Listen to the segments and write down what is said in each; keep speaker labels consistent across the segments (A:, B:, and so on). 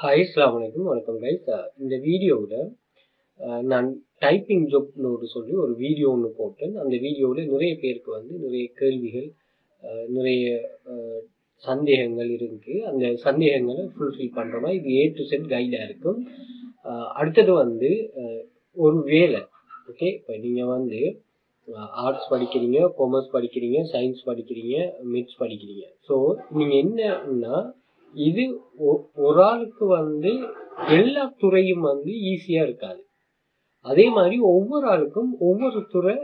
A: Hi அஸ்ஸலாமு அலைக்கும் வணக்கம் கைஸ். இந்த வீடியோவில் நான் டைப்பிங் ஜாப்னு சொல்லி ஒரு வீடியோ ஒன்று போட்டேன். அந்த வீடியோவில் நிறைய பேருக்கு நிறைய கேள்விகள் நிறைய சந்தேகங்கள் இருக்குது. அந்த சந்தேகங்களை ஃபுல்ஃபில் பண்ணுற மாதிரி இது A to Z கைடாக இருக்கும். அடுத்தது ஒரு வேலை. ஓகே, இப்போ நீங்கள் ஆர்ட்ஸ் படிக்கிறீங்க, காமர்ஸ் படிக்கிறீங்க, சயின்ஸ் படிக்கிறீங்க, மிட்ஸ் படிக்கிறீங்க. ஸோ நீங்கள் என்னன்னா இது ஒரு ஆளுக்கு எல்லா துறையும் ஈஸியாக இருக்காது. அதே மாதிரி ஒவ்வொரு ஆளுக்கும் ஒவ்வொரு துறை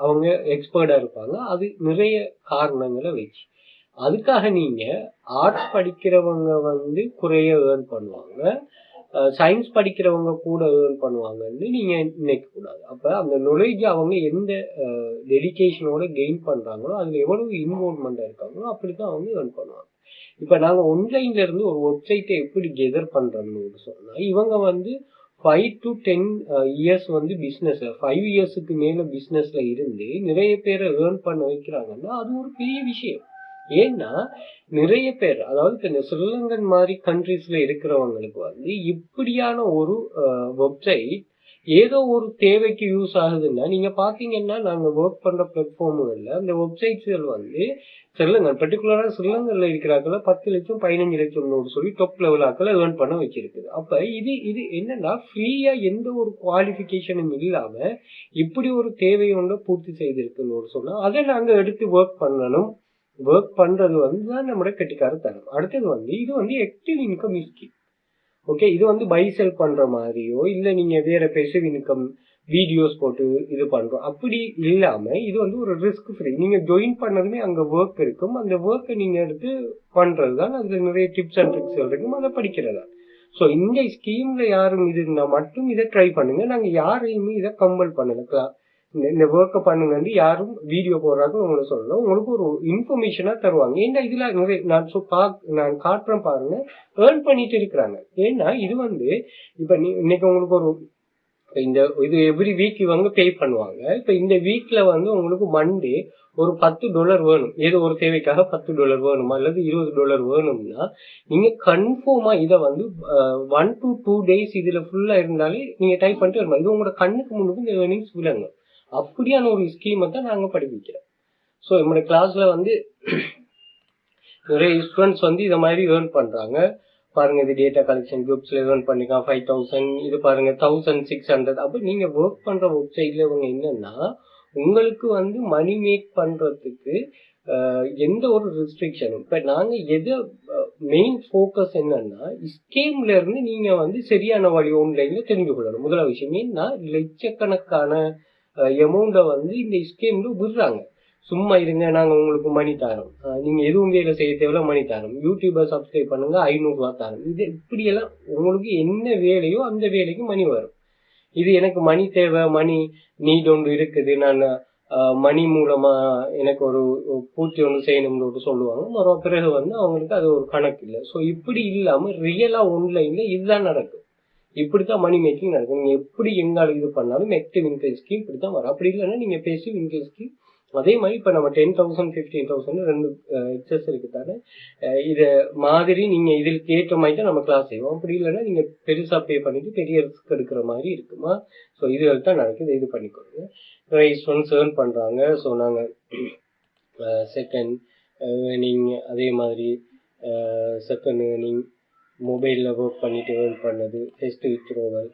A: அவங்க எக்ஸ்பர்ட்டாக இருப்பாங்க. அது நிறைய காரணங்களை வச்சு. அதுக்காக நீங்கள் ஆர்ட்ஸ் படிக்கிறவங்க குறைய ஏர்ன் பண்ணுவாங்க, சயின்ஸ் படிக்கிறவங்க கூட ஏர்ன் பண்ணுவாங்கன்னு நீங்கள் நினைக்கக்கூடாது. அப்போ அந்த நாலேஜ் அவங்க எந்த டெடிகேஷனோட கெயின் பண்ணுறாங்களோ அதில் எவ்வளவு இன்வால்வ்மெண்ட்டாக இருக்காங்களோ அப்படி தான் அவங்க ஏர்ன் பண்ணுவாங்க. இப்போ நாங்கள் ஆன்லைன்ல இருந்து ஒரு வெப்சைட்டை எப்படி கெதர் பண்ணுறோம்னு சொன்னால், இவங்க 5 to 10 இயர்ஸ் பிஸ்னஸில் 5 இயர்ஸுக்கு மேலே பிஸ்னஸில் இருந்து நிறைய பேரை ஏர்ன் பண்ண வைக்கிறாங்கன்னா அது ஒரு பெரிய விஷயம். ஏன்னா நிறைய பேர், அதாவது இப்போ இந்த ஸ்ரீலங்கன் மாதிரி கண்ட்ரீஸில் இருக்கிறவங்களுக்கு இப்படியான ஒரு வெப்சைட் ஏதோ ஒரு தேவைக்கு யூஸ் ஆகுதுன்னா, நீங்கள் பார்த்தீங்கன்னா நாங்கள் ஒர்க் பண்ணுற பிளாட்ஃபார்முகளில் அந்த வெப்சைட்ஸ்கள் ஸ்ரீலங்கன் பர்டிகுலராக ஸ்ரீலங்கனில் இருக்கிறாக்களை 10 லட்சம் 15 லட்சம் சொல்லி டாப் லெவல் ஆக்களை ஏர்ன் பண்ண வச்சிருக்குது. அப்போ இது என்னன்னா ஃப்ரீயாக எந்த ஒரு குவாலிஃபிகேஷனும் இல்லாமல் இப்படி ஒரு தேவையை பூர்த்தி செய்திருக்குன்னு சொன்னால் அதை நாங்கள் எடுத்து ஒர்க் பண்ணணும். ஒர்க் பண்ணுறது தான் நம்மளோட கெட்டிக்கார தரம். அடுத்தது இது ஆக்டிவ் இன்கம் ஸ்கீம். ஓகே, இது பை செல் பண்ணுற மாதிரியோ இல்லை நீங்கள் வேற பேசிவ் இன்கம் வீடியோஸ் போட்டு இது பண்ணுறோம் அப்படி இல்லாமல் இது ஒரு ரிஸ்க் ஃப்ரீ. நீங்கள் ஜாயின் பண்ணதுமே அங்கே ஒர்க் இருக்கும். அந்த ஒர்க்கை நீங்கள் எடுத்து பண்ணுறது தான். அதில் நிறைய டிப்ஸ் அண்ட் ட்ரிக்ஸ் இருக்கும், அதை படிக்கிறதா. ஸோ இந்த ஸ்கீமில் யாரும் இது இருந்தால் மட்டும் இதை ட்ரை பண்ணுங்க. நாங்கள் யாரையுமே இதை கம்பல் பண்ணல. இந்த ஒர்க்கை பண்ணுங்கன்னு யாரும் வீடியோ போடுறாங்க உங்களை சொல்லலாம். உங்களுக்கு ஒரு இன்ஃபர்மேஷனாக தருவாங்க. ஏன்னா இதில் நிறைய நான் காட்டுறேன் பாருங்க, ஏர்ன் பண்ணிட்டு இருக்கிறாங்க. ஏன்னா இது இப்போ இன்னைக்கு உங்களுக்கு இது எவ்ரி வீக் இவங்க பே பண்ணுவாங்க. இப்போ இந்த வீக்ல உங்களுக்கு மண்டே ஒரு $10 வேணும், ஏதோ ஒரு தேவைக்காக $10 வேணும் அல்லது $20 வேணும்னா நீங்க கன்ஃபார்மா இதை 1 to 2 days இதுல ஃபுல்லா இருந்தாலே நீங்க டைப் பண்ணிட்டு வரணும். இது உங்களோட கண்ணுக்கு முன்னுக்கு இந்த ஏர்னிங்ஸ் விளங்கும். அப்படியான ஒரு ஸ்கீமை தான் நாங்கள் படிப்பிக்கிறோம். ஸோ நம்மளோட கிளாஸ்ல நிறைய ஸ்டூடெண்ட்ஸ் இதை மாதிரி ஏர்ன் பண்றாங்க. பாருங்க, இது டேட்டா கலெக்ஷன் குரூப்ஸ்ல ஏர்ன் பண்ணிக்கலாம் 5000. இது பாருங்க 1600. அப்போ நீங்க ஒர்க் பண்ற வெப்சைட்ல இவங்க என்னன்னா உங்களுக்கு மணி மேக் பண்றதுக்கு எந்த ஒரு ரெஸ்ட்ரிக்ஷனும். இப்போ நாங்க எதை மெயின் ஃபோக்கஸ் என்னன்னா ஸ்கீம்ல இருந்து நீங்க சரியான வழி ஆன்லைன்ல தெரிஞ்சு கொள்ளணும். முதல் விஷயம் ஏன்னா லட்சக்கணக்கான அமௌண்ட்டை இந்த ஸ்கீம்ல விடுறாங்க. சும்மா இருங்க, நாங்கள் உங்களுக்கு மணி தரோம், நீங்கள் எதுவும் வேலை செய்ய தேவையில்ல, மணி தரோம், யூடியூபை சப்ஸ்கிரைப் பண்ணுங்க, $500 தரோம். இது இப்படியெல்லாம் உங்களுக்கு என்ன வேலையோ அந்த வேலைக்கு மணி வரும். இது எனக்கு மணி தேவை, மணி நீட் ஒன்று இருக்குது, நான் மணி மூலமா எனக்கு ஒரு பூர்த்தி ஒன்று செய்யணும்னு சொல்லுவாங்க. மறு பிறகு அவங்களுக்கு அது ஒரு கணக்கு இல்லை. ஸோ இப்படி இல்லாமல் ரியலாக ஆன்லைன்ல இதுதான் நடக்கும். இப்படித்தான் மணி மேக்கிங் நடக்கும். நீங்கள் எப்படி எங்காலும் இது பண்ணாலும் ஆக்டிவ் இன்கம் ஸ்கீம் இப்படி தான் வரும். அப்படி இல்லைன்னா நீங்கள் பேசிவ் இன்கம் ஸ்கீம் அதே மாதிரி இப்போ நம்ம 10,000 15,000 2 எக்ஸஸ் இருக்குதானே, இதை மாதிரி நீங்கள் இதுக்கு ஏற்ற மாதிரி தான் நம்ம கிளாஸ் செய்வோம். அப்படி இல்லைன்னா நீங்கள் பெருசாக பே பண்ணிட்டு பெரிய ரிஸ்க் எடுக்கிற மாதிரி இருக்குமா. ஸோ இதுகள் தான் நடக்குது. இது பண்ணிக்கொடுங்க. நிறைய ஸ்டூடெண்ட்ஸ் ஏர்ன் பண்ணுறாங்க. ஸோ நாங்கள் செகண்ட் ஏர்னிங், அதே மாதிரி செகண்ட் ஏர்னிங், மொபைலில் ஒர்க் பண்ணிட்டு ஏர்ன் பண்ணது, first withdrawal,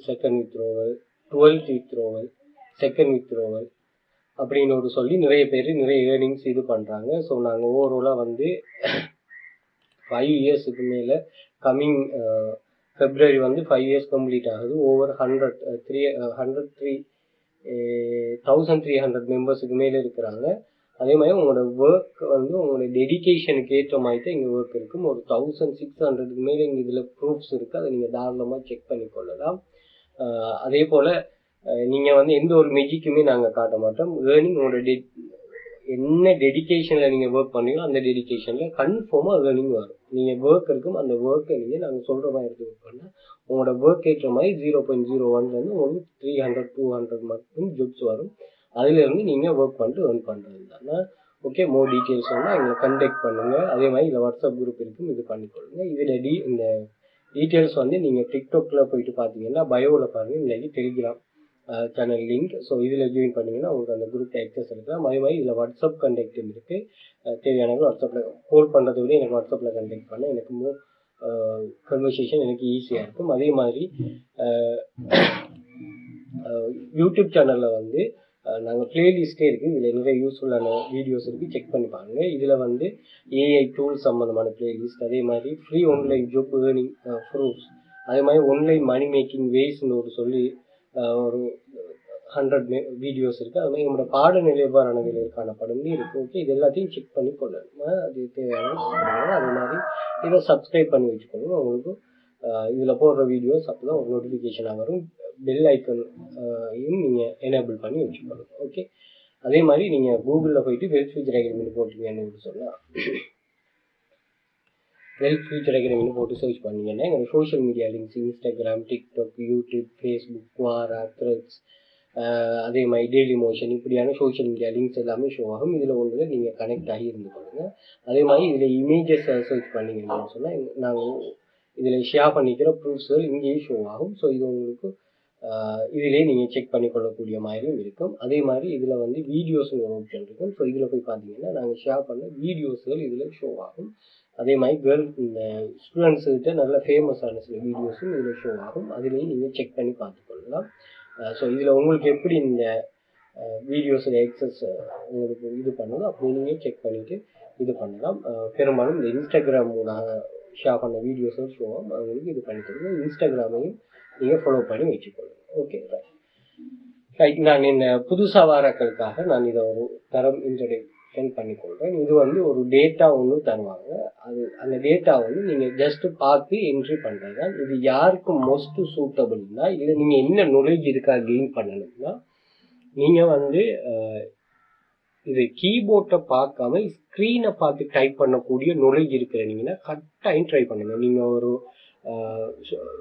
A: second withdrawal, 12th withdrawal, second withdrawal அப்படின்னு சொல்லி நிறைய பேர் நிறைய ஏர்னிங்ஸ் இது பண்ணுறாங்க. ஸோ நாங்கள் ஓவராலாக 5 இயர்ஸுக்கு மேலே கம்மிங் February 5 இயர்ஸ் கம்ப்ளீட் ஆகுது. ஓவர் 10300 மெம்பர்ஸுக்கு மேலே இருக்கிறாங்க. அதே மாதிரி உங்களோட ஒர்க் உங்களோட டெடிகேஷனுக்கு ஏற்ற மாதிரி தான் இங்கே ஒர்க் இருக்கும். ஒரு 1600க்கு மேலே இங்கே இதில் ப்ரூஃப்ஸ் இருக்குது. அதை நீங்கள் தாராளமாக செக் பண்ணிக்கொள்ளலாம். அதே போல் நீங்கள் எந்த ஒரு மெஜிக்குமே நாங்கள் காட்ட மாட்டோம். ஏர்னிங் உங்களோட என்ன டெடிகேஷனில் நீங்கள் ஒர்க் பண்ணீங்களோ அந்த டெடிகேஷனில் கன்ஃபார்மாக ஏர்னிங் வரும். நீங்கள் ஒர்க் இருக்கும், அந்த ஒர்க்கை நீங்கள் நாங்கள் சொல்கிற மாதிரி எடுத்து ஒர்க் பண்ணால் உங்களோட ஒர்க் ஏற்ற மாதிரி 0.01 உங்களுக்கு 300 200 மட்டும் ஜாப்ஸ் வரும். அதிலிருந்து நீங்கள் ஒர்க் பண்ணிட்டு ஏர்ன் பண்ணுறது தான். ஓகே, மோர் டீட்டெயில்ஸ் வேணால் எங்களை கண்டெக்ட் பண்ணுங்கள். அதே மாதிரி இதில் வாட்ஸ்அப் குரூப் இருக்கும், இது பண்ணிக்கொள்ளுங்க. இதில் இந்த டீட்டெயில்ஸ் வந்து நீங்கள் டிக்டாக்ல போயிட்டு பார்த்தீங்கன்னா பயோவில் பாருங்கள், இல்லாட்டி டெலிகிராம் சேனல் லிங்க். ஸோ இதில் ஜாயின் பண்ணிங்கன்னா உங்களுக்கு அந்த குரூப் ஆக்சஸ் இருக்கலாம். அதே மாதிரி இதில் வாட்ஸ்அப் கண்டெக்டும் இருக்குது. தேவையானவங்க வாட்ஸ்அப்பில் கால் பண்ணுறதை விட எனக்கு வாட்ஸ்அப்பில் கண்டெக்ட் பண்ண எனக்கு மோர் கன்வர்சேஷன் எனக்கு ஈஸியாக இருக்கும். அதே மாதிரி யூடியூப் சேனலில் வந்து நாங்கள் பிளேலிஸ்ட்டே இருக்குது. இதில் நிறைய யூஸ்ஃபுல்லான வீடியோஸ் இருக்குது, செக் பண்ணி பாருங்கள். இதில் வந்து ஏஐ டூல்ஸ் சம்மந்தமான பிளேலிஸ்ட், அதே மாதிரி free online job earning proofs, அதே மாதிரி ஆன்லைன் மணி மேக்கிங் வேஸ்ன்னு ஒரு ஒரு 100 வீடியோஸ் இருக்குது. அது மாதிரி நம்மளோட பாடநிலை எவ்வாறான நிலையில் காணப்படும் இருக்குது. ஓகே, இது எல்லாத்தையும் செக் பண்ணி கொள்ளணும். அது தேவையான. அதே மாதிரி இதை சப்ஸ்கிரைப் பண்ணி வச்சுக்கணும். உங்களுக்கு இதில் போடுற வீடியோஸ் அப்போ தான் ஒரு நோட்டிஃபிகேஷனாக வரும். பெல் ஐக்கனையும் நீங்கள் எனேபிள் பண்ணி வச்சுக்கணும். ஓகே, அதே மாதிரி நீங்கள் கூகுளில் போயிட்டு வெல்த் ஃபியூச்சர் அகாடமி போட்டிங்கன்னு சொன்னால் வெல்த் ஃபியூச்சர் அகாடமி போட்டு சர்ச் பண்ணிங்கன்னா எங்கள் social media links Instagram, TikTok, YouTube, Facebook, Quora, Threads, அதே மாதிரி டெய்லி மோஷன் இப்படியான சோஷியல் மீடியா லிங்க்ஸ் எல்லாமே ஷோ ஆகும். இதில் ஒன்று நீங்கள் கனெக்ட் ஆகி இருந்து கொள்ளுங்கள். அதே மாதிரி இதில் இமேஜஸ் சர்ச் பண்ணிங்கன்னு சொன்னால் நாங்கள் இதில் ஷேர் பண்ணிக்கிற ப்ரூஃப்ஸ்கள் இங்கேயும் ஷோ ஆகும். ஸோ இது உங்களுக்கு இதிலே நீங்கள் செக் பண்ணிக்கொள்ளக்கூடிய மாதிரியும் இருக்கும். அதே மாதிரி இதில் வந்து வீடியோஸ்னு ஒரு ஆப்ஷன் இருக்கும். ஸோ இதில் போய் பார்த்தீங்கன்னா நாங்கள் ஷேர் பண்ண வீடியோஸ்கள் இதில் ஷோ ஆகும். அதே மாதிரி இந்த ஸ்டூடெண்ட்ஸுக்கிட்ட நல்ல ஃபேமஸான சில வீடியோஸும் இதில் ஷோ ஆகும். அதுலேயும் நீங்கள் செக் பண்ணி பார்த்துக்கொள்ளலாம். ஸோ இதில் உங்களுக்கு எப்படி இந்த வீடியோஸில் ஆக்சஸ் உங்களுக்கு இது பண்ணுதோ அப்படி நீங்கள் செக் பண்ணிவிட்டு இது பண்ணலாம். பெரும்பாலும் இந்த இன்ஸ்டாகிராம் மூலம் ஷேர் பண்ண வீடியோஸும் ஷோ ஆகும். அவங்களுக்கு இது பண்ணி கொடுங்க. இன்ஸ்டாகிராமையும் நீங்கள் ஃபாலோ பண்ணி வச்சுக்கொள்ளுங்க. Okay, right. நான் இந்த புதுசாக வாராக்களுக்காக நான் இதை ஒரு தரம் இன்ட்ரடக்ஷன் பண்ணிக்கொள்கிறேன். இது வந்து ஒரு டேட்டா ஒன்று தருவாங்க. அந்த டேட்டா வந்து நீங்கள் ஜஸ்ட்டு பார்த்து என்ட்ரி பண்ணுறது தான். இது யாருக்கு மோஸ்ட் சூட்டபிள்னா, இல்லை நீங்கள் என்ன நாலேஜ் இருக்கா கெயின் பண்ணணும்னா, நீங்கள் வந்து இது கீபோர்டை பார்க்காம ஸ்க்ரீனை பார்த்து டைப் பண்ணக்கூடிய நாலேஜ் இருக்கிறீங்கன்னா கட்டாயம் ட்ரை பண்ணுங்கள். நீங்கள் ஒரு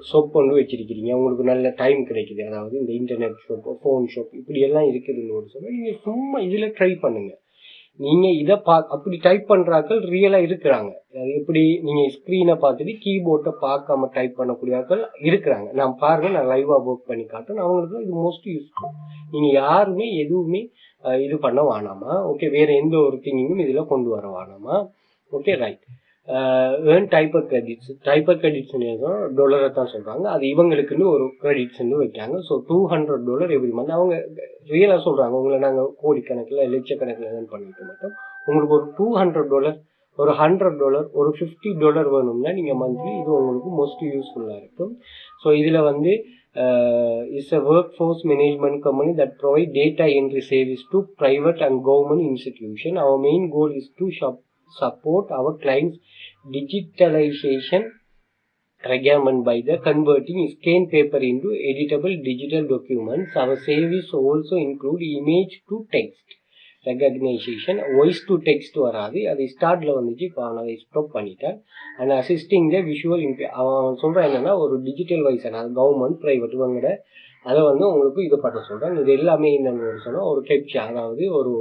A: ஷாப் கொண்டு வச்சிருக்கிறீங்க, உங்களுக்கு நல்ல டைம் கிடைக்குது, அதாவது இந்த இன்டர்நெட் ஷாப், ஃபோன் ஷாப் இப்படியெல்லாம் இருக்குதுன்னு சொன்னால் நீங்கள் சும்மா இதில் ட்ரை பண்ணுங்கள். நீங்கள் இதை அப்படி டைப் பண்ணுறாக்கள் ரியலாக இருக்கிறாங்க. அது எப்படி நீங்கள் ஸ்க்ரீனை பார்த்துட்டு கீபோர்டை பார்க்காம டைப் பண்ணக்கூடிய ஆட்கள் இருக்கிறாங்க. நான் பாருங்கள், நான் லைவாக ஒர்க் பண்ணி காட்டுறேன். அவங்களுக்கு இது மோஸ்ட் யூஸ்ஃபுல். நீங்கள் யாருமே எதுவுமே இது பண்ண வேணாமா. ஓகே, வேறு எந்த ஒரு திங்கிங்கும் இதில் கொண்டு வர வேணாமா. Okay, right. Earn typer credits. Typer கிரெடிட்ஸ்னு டாலரை தான் சொல்கிறாங்க. அது இவங்களுக்குன்னு ஒரு கிரெடிட்ஸ்ன்னு வைக்காங்க. So $200 every month. அவங்க ரியலாக சொல்கிறாங்க, உங்களை நாங்கள் கோடிக்கணக்கில் லட்சக்கணக்கில் ஏர்ன் பண்ணிக்க மாட்டோம். உங்களுக்கு ஒரு $200, ஒரு $100, ஒரு $50 வேணும்னா நீங்கள் மந்த்லி இது உங்களுக்கு மோஸ்ட் யூஸ்ஃபுல்லாக இருக்கும். ஸோ இதில் வந்து is a workforce management company that provide data entry service to private and government institution. Our main goal is to support our clients digitalization requirement by the converting scanned paper into editable digital documents. Our service also include image to text recognition, voice to text வராது, அது ஸ்டார்ட்ல வந்துச்சு, இப்போ அவன் அதை stop பண்ணிட்டேன். And assisting the visual அவன் சொல்கிறான் என்னன்னா, ஒரு டிஜிட்டல் வைஸ் அது கவர்மெண்ட் ப்ரைவேட் இவங்கட அதை வந்து உங்களுக்கு இது பண்ண சொல்கிறேன். இது எல்லாமே என்னன்னு சொன்னால் ஒரு கேப்சா, அதாவது ஒரு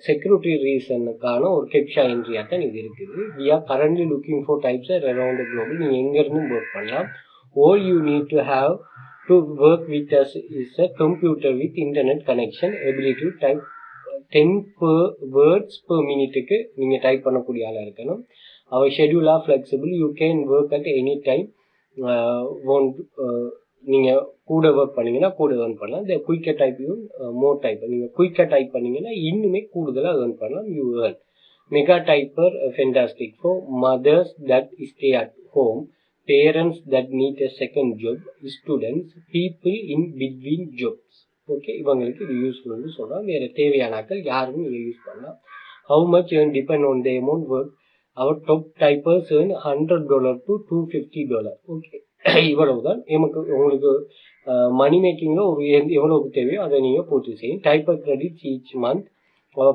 A: செக்யூரிட்டி ரீசனுக்கான ஒரு கேப்சா என்ட்ரியாக தான் இது இருக்குது. We are currently looking for typers around the global. நீங்கள் எங்கேருந்தும் ஒர்க் பண்ணலாம். All you need to have to work with us is a computer with internet connection, ability to type 10 words per minute நீங்கள் type பண்ணக்கூடிய ஆளாக இருக்கணும். Our schedule are flexible. You can work at any time. நீங்கள் கூட work பண்ணிங்கன்னா கூட earn பண்ணலாம். இந்த குயிக்காக டைப்பையும் மோர் டைப் நீங்கள் குயிக்காக டைப் பண்ணிங்கன்னா இன்னுமே கூடுதலாக ஏர்ன் பண்ணலாம். You earn. Mega typer fantastic for mothers that stay at home, parents that need a second job, students, people in between jobs. Okay, இவங்களுக்கு இது யூஸ்ஃபுல்னு சொல்கிறோம். வேறு தேவையானாக்கள் யாருமே இதை யூஸ் பண்ணலாம். How much earn depend on the amount work. Our top typers earn $100 to $250. Okay, இவ்வளவு தான். உங்களுக்கு மணி மேக்கிங்கில் ஒரு எவ்வளவு தேவையோ அதை நீங்கள் பூர்த்தி செய்யும். Diaper credits each month.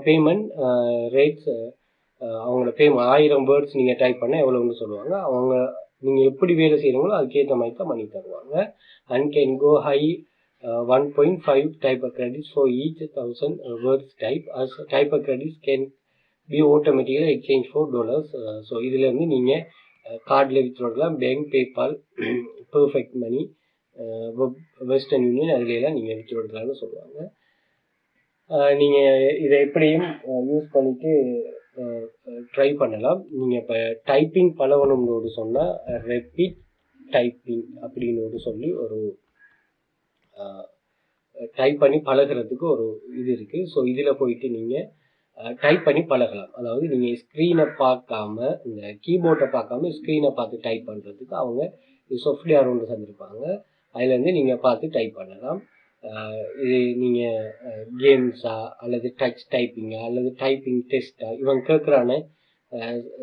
A: Payment rates, அவங்களோட 1000 வேர்ட்ஸ் நீங்கள் டைப் பண்ணால் எவ்வளோன்னு சொல்லுவாங்க. அவங்க நீங்கள் எப்படி வேலை செய்கிறீங்களோ அதுக்கேற்ற மாதிரி தான் மணி தருவாங்க. And can go high 1.5 type of credits for each 1000 words type. As type of credits can be automatically exchanged for dollars. So இதில் இருந்து நீங்கள் கார்டில் வித்ட்ராலாம் பேங்க், பேபால், பெர்ஃபெக்ட் மணி, வெஸ்டர்ன் யூனியன் அதிலெல்லாம் நீங்கள் வித்ட்ராலாம்னு சொல்லுவாங்க. நீங்கள் இதை எப்படியும் யூஸ் பண்ணிவிட்டு ட்ரை பண்ணலாம். நீங்கள் இப்போ டைப்பிங் பழகணும்னு சொன்னால் ரெப்பிட் டைப்பிங் அப்படின்னு சொல்லி ஒரு டைப் பண்ணி பழகிறதுக்கு ஒரு இது இருக்குது. ஸோ இதில் போயிட்டு நீங்கள் டைப் பண்ணி பழகலாம். அதாவது நீங்கள் ஸ்க்ரீனை பார்க்காம, இந்த கீபோர்டை பார்க்காம ஸ்க்ரீனை பார்த்து டைப் பண்ணுறதுக்கு அவங்க சாஃப்ட்வேர் ஒன்று தந்திருப்பாங்க. அதுலேருந்து நீங்கள் பார்த்து டைப் பண்ணலாம். இது நீங்கள் கேம்ஸா அல்லது டச் டைப்பிங்கா அல்லது டைப்பிங் டெஸ்ட்டா இவங்க கேட்குறான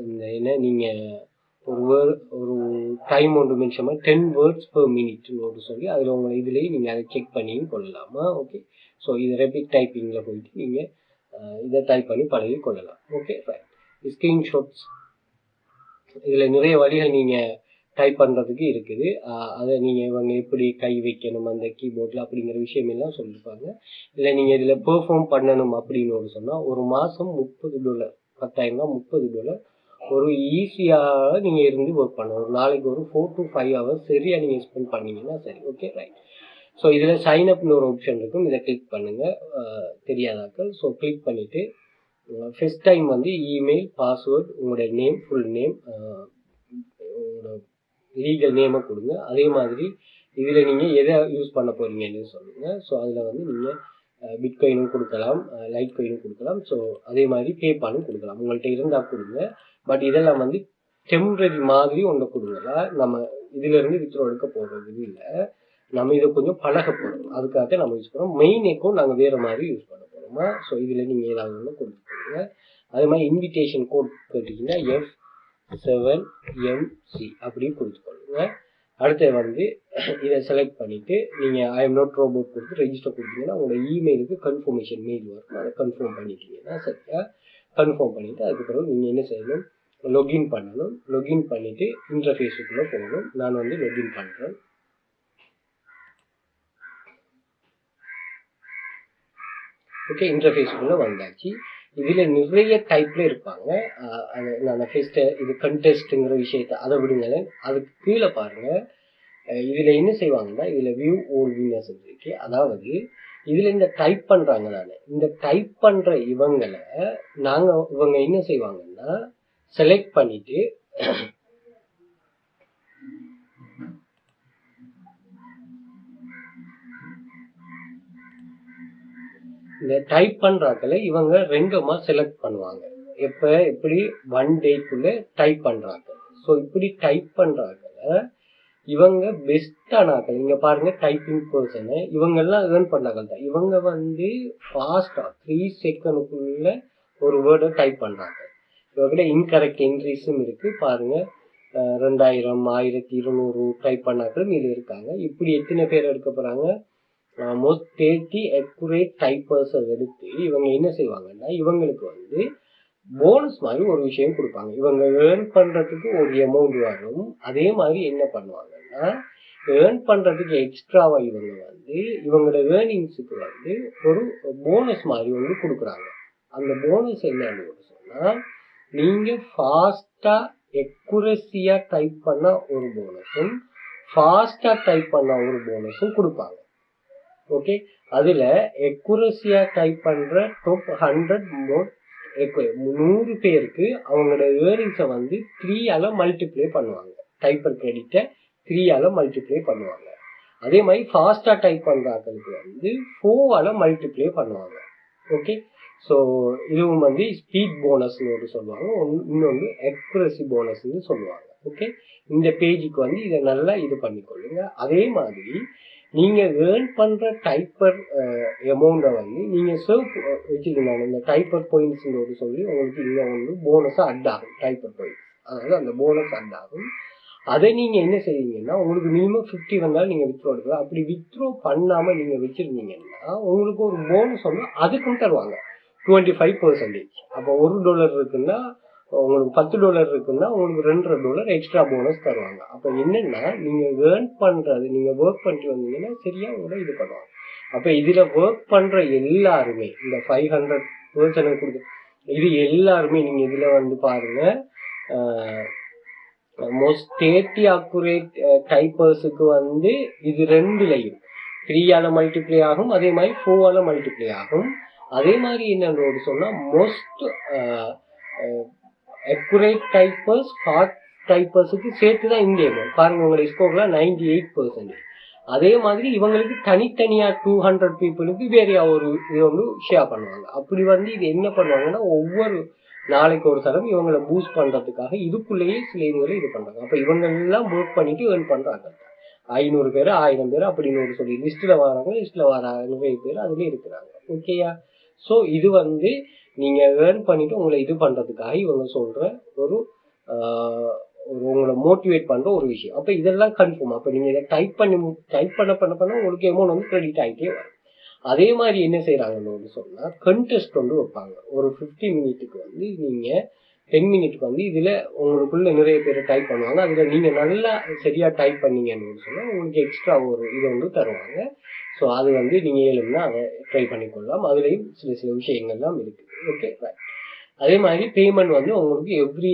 A: இந்த என்ன நீங்கள் ஒரு டைம் ஒன்று மென்ஷன் பண்ணி 10 words per minute சொல்லி அதில் உங்களை இதுலேயே நீங்கள் அதை செக் பண்ணியும் கொள்ளலாமா. ஓகே, ஸோ இது ரெபிட் டைப்பிங்கில் போயிட்டு நீங்கள் இதை டைப் பண்ணி பழகி கொள்ளலாம். Okay fine. ஸ்க்ரீன்ஷாட்ஸ் இதில் நிறைய வழிகள் நீங்கள் டைப் பண்ணுறதுக்கு இருக்குது. அதை நீங்கள் இவங்க எப்படி கை வைக்கணும் அந்த கீபோர்டில் அப்படிங்கிற விஷயமெல்லாம் சொல்லியிருப்பாங்க. இல்லை நீங்கள் இதில் பெர்ஃபார்ம் பண்ணணும் அப்படின்னு சொன்னால் ஒரு மாதம் $30, $10,000 $30 ஒரு ஈஸியாக நீங்கள் இருந்து ஒர்க் பண்ணணும். ஒரு நாளைக்கு ஒரு 4 to 5 hours சரியாக நீங்கள் ஸ்பெண்ட் பண்ணீங்கன்னா சரி. Okay right. ஸோ இதில் சைன் அப்னு ஒரு ஆப்ஷன் இருக்கும். இதை கிளிக் பண்ணுங்கள் தெரியாதாக்கள். ஸோ கிளிக் பண்ணிவிட்டு ஃபர்ஸ்ட் டைம் இமெயில், பாஸ்வேர்ட், உங்களோட நேம், ஃபுல் நேம், உங்களோட லீகல் நேமை கொடுங்க. அதே மாதிரி இதில் நீங்கள் எதை யூஸ் பண்ண போகிறீங்கன்னு சொல்லுங்கள். ஸோ அதில் நீங்கள் பிட்காயினும் கொடுக்கலாம், லைட் காயினும் கொடுக்கலாம். ஸோ அதே மாதிரி பேபாலும் கொடுக்கலாம். உங்கள்கிட்ட இருந்தால் கொடுங்க. பட் இதெல்லாம் டெம்பரரி மாதிரி ஒன்று கொடுங்க. நம்ம இதிலேருந்து வித்ட்ரா எடுக்க போகிறது இல்லை. நம்ம இதை கொஞ்சம் பழக போகிறோம். அதுக்காக நம்ம யூஸ் பண்ணுறோம். மெயின் அக்கௌண்ட் நாங்கள் வேறு மாதிரி யூஸ் பண்ண போகிறோமா. ஸோ இதில் நீங்கள் ஏதாவது ஒன்று கொடுத்துக்கோங்க. அதே மாதிரி இன்விடேஷன் கோட் கேட்டிங்கன்னா F7MC அப்படி கொடுத்துக்கொள்ளுங்க. அடுத்து இதை செலக்ட் பண்ணிவிட்டு நீங்கள் ஐ எம் நாட் ரோபோட் கொடுத்து ரெஜிஸ்டர் கொடுத்தீங்கன்னா உங்களோட இமெயிலுக்கு கன்ஃபர்மேஷன் மெயில் வரும். அதை கன்ஃபார்ம் பண்ணிட்டீங்கன்னா சரியா. கன்ஃபார்ம் பண்ணிவிட்டு அதுக்கப்புறம் நீங்கள் என்ன செய்யணும், லொகின் பண்ணணும். லொகின் பண்ணிவிட்டு இன்டர்ஃபேஸுக்குள்ளே போகணும். நான் லொகின் பண்ணுறேன். ஓகே, இன்டர்ஃபேஸுக்குள்ளே வந்தாச்சு. இதில் நிறைய டைப்பில் இருப்பாங்க. நான் ஃபஸ்ட்டு இது கண்டெஸ்ட்டுங்கிற விஷயத்தை அதை விடுங்களேன். அதுக்கு கீழே பாருங்கள். இதில் என்ன செய்வாங்கன்னா இதில் வியூ ஓல் வின்னர்ஸ் இருக்கு. அதாவது இதில் இந்த டைப் பண்ணுறாங்க தானே, இந்த டைப் பண்ணுற இவங்க என்ன செய்வாங்கன்னா செலக்ட் பண்ணிவிட்டு இந்த டைப் பண்ணுறாக்களை இவங்க ரெண்டமாக செலக்ட் பண்ணுவாங்க. எப்படி 1 டேக்குள்ளே டைப் பண்ணுறாங்க. ஸோ இப்படி டைப் பண்ணுறாக்களை இவங்க பெஸ்டானாக்கள். இங்கே பாருங்கள், டைப்பிங் பர்சனை இவங்கெல்லாம் ஏர்ன் பண்ணாக்கள் தான். இவங்க ஃபாஸ்ட்டாக 3 செகண்டுக்குள்ள ஒரு வேர்டை டைப் பண்ணுறாங்க. இவங்ககிட்ட இன்கரெக்ட் என்ட்ரிஸும் இருக்குது பாருங்கள். 2000, 1200 டைப் பண்ணாக்களும் இது இருக்காங்க. இப்படி எத்தனை பேர் எடுக்க போகிறாங்க, மோஸ்ட் 30 அக்யூரேட் டைப்பர்ஸை எடுத்து இவங்க என்ன செய்வாங்கன்னா இவங்களுக்கு போனஸ் மாதிரி ஒரு விஷயம் கொடுப்பாங்க. இவங்க ஏர்ன் பண்ணுறதுக்கு ஒரு அமௌண்ட் வரும். அதே மாதிரி என்ன பண்ணுவாங்கன்னா ஏர்ன் பண்ணுறதுக்கு எக்ஸ்ட்ராவாக இவங்களோட ஏர்னிங்ஸுக்கு ஒரு போனஸ் மாதிரி கொடுக்குறாங்க. அந்த போனஸ் என்னன்னு சொன்னால் நீங்கள் ஃபாஸ்ட்டாக எக்குரஸியாக டைப் பண்ண ஒரு போனஸும் ஃபாஸ்ட்டாக டைப் பண்ண ஒரு போனஸும் கொடுப்பாங்க. ஓகே, அதில் எக்குரஸியாக டைப் பண்ணுற டாப் 100 100 பேருக்கு அவங்களோட ஏர்னிங்ஸை 3ஆல் மல்டிப்ளை பண்ணுவாங்க. டைப்பர் கிரெடிட்டை 3ஆல் மல்டிப்ளை பண்ணுவாங்க. அதே மாதிரி ஃபாஸ்ட்டாக டைப் பண்ணுறாங்களுக்கு 4ஆல் மல்டிப்ளை பண்ணுவாங்க. ஓகே, ஸோ இதுவும் ஸ்பீட் போனஸ்ன்னு சொல்லுவாங்க. இன்னொன்று அக்யூரசி போனஸ்ன்னு சொல்லுவாங்க. ஓகே, இந்த பேஜுக்கு இதை நல்லா இது பண்ணிக்கொள்ளுங்க. அதே மாதிரி நீங்கள் ஏர்ன் பண்ணுற டைப்பர் அமௌண்ட்டை நீங்கள் சேவ் வச்சுருந்தாங்க. இந்த டைப்பர் பாயிண்ட்ஸ்ன்னு சொல்லி உங்களுக்கு இங்கே போனஸாக அட் ஆகும். டைப்பர் பாயிண்ட்ஸ், அதாவது அந்த போனஸ் அட் ஆகும். அதை நீங்கள் என்ன செய்வீங்கன்னா உங்களுக்கு மினிமம் 50 வந்தாலும் நீங்கள் வித்ட்ரா எடுக்கலாம். அப்படி வித்ட்ரா பண்ணாமல் நீங்கள் வச்சுருந்தீங்கன்னா உங்களுக்கு ஒரு போனஸ் அதுக்கும் தருவாங்க 25%. அப்போ $1 இருக்குன்னா உங்களுக்கு $10 இருக்குன்னா உங்களுக்கு $2 எக்ஸ்ட்ரா போனஸ் தருவாங்க. அப்போ என்னன்னா நீங்கள் ஏர்ன் பண்ணுறது, நீங்கள் ஒர்க் பண்ணிட்டு வந்தீங்கன்னா சரியாக உங்களை இது பண்ணுவாங்க. அப்போ இதில் ஒர்க் பண்ணுற எல்லாருமே இந்த 500 பர்சனுக்கு கொடுத்து இது எல்லாருமே நீங்கள் இதில் வந்து பாருங்கள், மோஸ்ட் 30 அக்குரேட் டைப்பர்ஸுக்கு வந்து இது 2லையும் 3ஆல மல்டிப்ளை ஆகும், அதே மாதிரி 4ஆல மல்டிப்ளை ஆகும். அதே மாதிரி என்னன்னு சொன்னால் மோஸ்ட் அக்குரேட் டைப்பர்ஸ் ஹார்ட் டைப்பர்ஸுக்கு சேர்த்து தான் இந்த அமௌண்ட் பாருங்க. உங்களுடைய ஸ்கோர்லாம் 98%. அதே மாதிரி இவங்களுக்கு தனித்தனியாக 200 பீப்புளுக்கு வேற ஒரு இது வந்து ஷேர் பண்ணுவாங்க. அப்படி வந்து இது என்ன பண்ணுவாங்கன்னா ஒவ்வொரு நாளைக்கு ஒரு தரம் இவங்களை பூஸ்ட் பண்ணுறதுக்காக இதுக்குள்ளேயே சில இதுகளை இது பண்ணுறாங்க. அப்போ இவங்க எல்லாம் ஒர்க் பண்ணிட்டு ஏர்ன் பண்ணுறாங்க. 500 பேர் 1000 பேர் அப்படின்னு சொல்லி லிஸ்ட்டில் வராங்க. லிஸ்ட்டில் வர நிறைய பேர் அதுலேயே இருக்கிறாங்க. ஓகேயா? ஸோ இது வந்து நீங்கள் ஏர்ன் பண்ணிட்டு உங்களை இது பண்ணுறதுக்காக இவங்க சொல்கிற ஒரு உங்களை மோட்டிவேட் பண்ணுற ஒரு விஷயம். அப்போ இதெல்லாம் கன்ஃபார்ம். அப்போ நீங்கள் இதை டைப் பண்ண உங்களுக்கு அமௌண்ட் வந்து கிரெடிட் ஆகிட்டே வரும். அதே மாதிரி என்ன செய்கிறாங்கன்னு சொன்னால் கண்டெஸ்ட் வந்து வைப்பாங்க. ஒரு 50 மினிட்டுக்கு வந்து நீங்கள் 10 மினிட்டுக்கு வந்து இதில் உங்களுக்குள்ள நிறைய பேர் டைப் பண்ணுவாங்க. அதில் நீங்கள் நல்லா சரியாக டைப் பண்ணீங்கன்னு சொன்னால் உங்களுக்கு எக்ஸ்ட்ரா ஒரு இதை வந்து தருவாங்க. ஸோ அது வந்து நீங்கள் ஏழும்னா அதை ட்ரை பண்ணிக்கொள்ளலாம். அதுலேயும் சில விஷயங்கள்லாம் இருக்குது. ஓகே, அதே மாதிரி பேமெண்ட் வந்து உங்களுக்கு எவ்ரி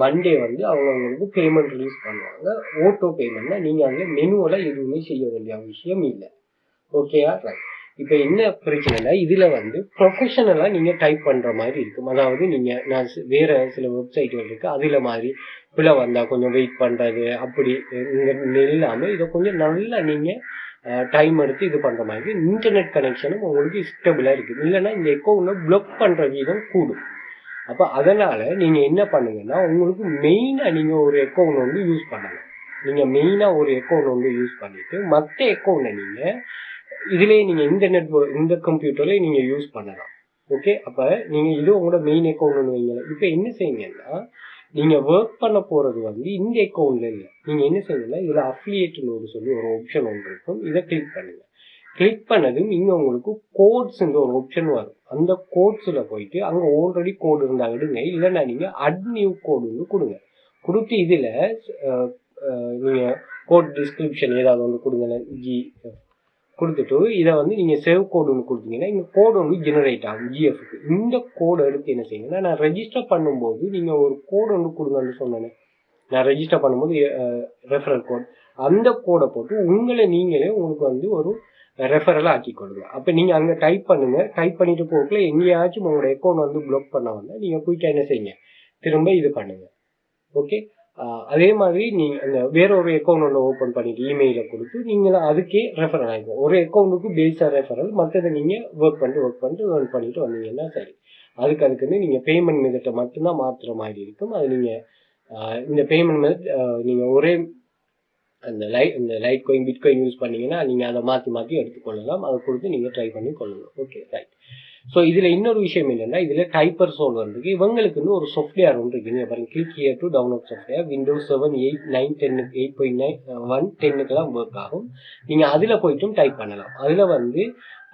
A: மண்டே வந்து அவங்களுக்கு பேமெண்ட் ரிலீஸ் பண்ணுவாங்க. ஓட்டோ பேமெண்ட்னா நீங்கள் அதில் மெனுவில் எதுவுமே செய்ய வேண்டிய விஷயம் இல்லை. ஓகேயா? ரைட். இப்போ என்ன பிரச்சனைனா இதில் வந்து ப்ரொஃபஷனலாக நீங்கள் டைப் பண்ணுற மாதிரி இருக்கும். அதாவது நீங்கள் நான் வேறு சில வெப்சைட்டுகள் இருக்குது, அதில் மாதிரி பிள்ளை வந்தால் கொஞ்சம் வெயிட் பண்ணுறது அப்படி இல்லாமல் இதை கொஞ்சம் நல்லா நீங்கள் டைம் எடுத்து இது பண்ணுற மாதிரி இன்டர்நெட் கனெக்ஷனும் உங்களுக்கு ஸ்டேபிளாக இருக்குது. இல்லைன்னா இந்த அக்கௌண்ட்டை பிளாக் பண்ணுற வீதம் கூடும். அப்போ அதனால் நீங்கள் என்ன பண்ணுங்கன்னா உங்களுக்கு மெயினாக நீங்கள் ஒரு அக்கௌண்ட் வந்து யூஸ் பண்ணலாம். நீங்கள் மெயினாக ஒரு அக்கௌண்ட் வந்து யூஸ் பண்ணிவிட்டு மற்ற அக்கௌண்ட்டை நீங்கள் இதிலே நீங்கள் இந்த கம்ப்யூட்டர்லேயே நீங்கள் யூஸ் பண்ணலாம். ஓகே, அப்போ நீங்கள் இது உங்களோட மெயின் அக்கௌண்ட்னு வைங்க. இப்போ என்ன செய்யுங்கன்னா நீங்கள் ஒர்க் பண்ண போகிறது வந்து இந்த அக்கௌண்ட்டில் இல்லை. நீங்கள் என்ன செய்யுங்கன்னா இதில் அஃபிலியேட்னு சொல்லி ஒரு ஆப்ஷன் ஒன்று இருக்கும். இதை கிளிக் பண்ணுங்கள். கிளிக் பண்ணதும் இங்கே உங்களுக்கு கோட்ஸுன்ற ஒரு ஆப்ஷன் வரும். அந்த கோட்ஸில் போயிட்டு அங்கே ஆல்ரெடி கோடு இருந்தால் எடுங்க, இல்லைன்னா நீங்கள் அட் நியூ கோடுன்னு கொடுங்க. கொடுத்து இதில் நீங்கள் கோட் டிஸ்கிரிப்ஷன் ஏதாவது ஒன்று கொடுங்க. கொடுத்துட்டு இதை வந்து நீங்கள் சேவ் கோடு ஒன்று கொடுத்தீங்கன்னா இந்த கோடு வந்து ஜெனரேட் ஆகும் ஜிஎஃப்க்கு. இந்த கோடை எடுத்து என்ன செய்யுங்கன்னா நான் ரெஜிஸ்டர் பண்ணும்போது நீங்கள் ஒரு கோடு ஒன்று கொடுங்கன்னு சொன்னேன். நான் ரெஜிஸ்டர் பண்ணும்போது ரெஃபரல் கோட், அந்த கோடை போட்டு நீங்களே உங்களுக்கு வந்து ஒரு ரெஃபரலாக ஆக்கி கொடுங்க. அப்போ நீங்கள் அங்கே டைப் பண்ணுங்கள். டைப் பண்ணிட்டு போகல எங்கேயாச்சும் உங்களோட அக்கௌண்ட் வந்து பிளாக் பண்ண வந்தால் நீங்கள் குயிக்காக என்ன செய்யுங்க, திரும்ப இது பண்ணுங்கள். ஓகே, அதே மாதிரி நீங்கள் அந்த வேற ஒரு அக்கௌண்ட் ஒன்று ஓப்பன் பண்ணிட்டு இமெயிலை கொடுத்து நீங்களும் அதுக்கே ரெஃபரல் ஆகிக்கும். ஒரு அக்கௌண்ட்டுக்கு பேஸாக ரெஃபரல், மற்றதை நீங்கள் ஒர்க் பண்ணிட்டு ஏர்ன் பண்ணிட்டு வந்தீங்கன்னா சரி. அதுக்குன்னு நீங்கள் பேமெண்ட் மெத்தட்டை மட்டும்தான் மாற்றுற மாதிரி இருக்கும். அது நீங்கள் இந்த பேமெண்ட் மெத்தட் நீங்கள் ஒரே இந்த லைட் காயின் பிட்காயின் யூஸ் பண்ணீங்கன்னா நீங்கள் அதை மாற்றி எடுத்துக்கொள்ளலாம். அதை கொடுத்து நீங்கள் ட்ரை பண்ணி கொள்ளலாம். Okay, right. ஸோ இதில் இன்னொரு விஷயம் என்னென்னா இதில் டைப்பர் சோல் வந்துருக்கு. இவங்களுக்குன்னு ஒரு சாஃப்ட்வேர் ஒன்று இருக்குது. நீங்கள் பாருங்கள், click here to download software. Windows 7, 8, 9, 10, 8.9, 10க்கெல்லாம் ஒர்க் ஆகும். நீங்கள் அதில் போய்ட்டும் டைப் பண்ணலாம். அதில் வந்து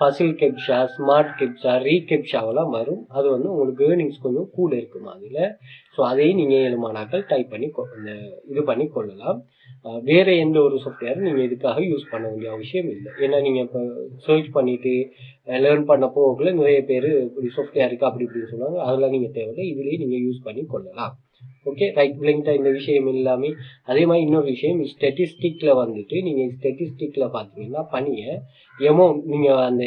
A: பசில் கேப்ஷா, ஸ்மார்ட் கேப்ஷா, ரீகேப்ஷாவெல்லாம் வரும். அது வந்து உங்களுக்கு ஏர்னிங்ஸ் கொஞ்சம் கூட இருக்கும் அதில். ஸோ அதையும் நீங்கள் 7 மாணாக்கள் டைப் பண்ணி இது பண்ணி கொள்ளலாம். வேறு எந்த ஒரு சாஃப்ட்வேரும் நீங்கள் இதுக்காக யூஸ் பண்ண வேண்டிய அவசியம் இல்லை. ஏன்னா நீங்கள் இப்போ சர்ச் பண்ணிவிட்டு லேர்ன் பண்ண போகல நிறைய பேர் இப்படி சாஃப்ட்வேர் இருக்குது அப்படி இப்படின்னு சொல்லுவாங்க. அதெல்லாம் நீங்கள் தேவையில்லை, இதுலேயே நீங்கள் யூஸ் பண்ணி கொள்ளலாம். Okay, right. பிள்ளைங்கிட்ட இந்த விஷயம் எல்லாமே. அதே மாதிரி இன்னொரு விஷயம், ஸ்டெட்டிஸ்டிக்கில் வந்துட்டு நீங்கள் ஸ்டெட்டிஸ்டிக்கில் பார்த்தீங்கன்னா பணியை எமௌண்ட் நீங்கள் அந்த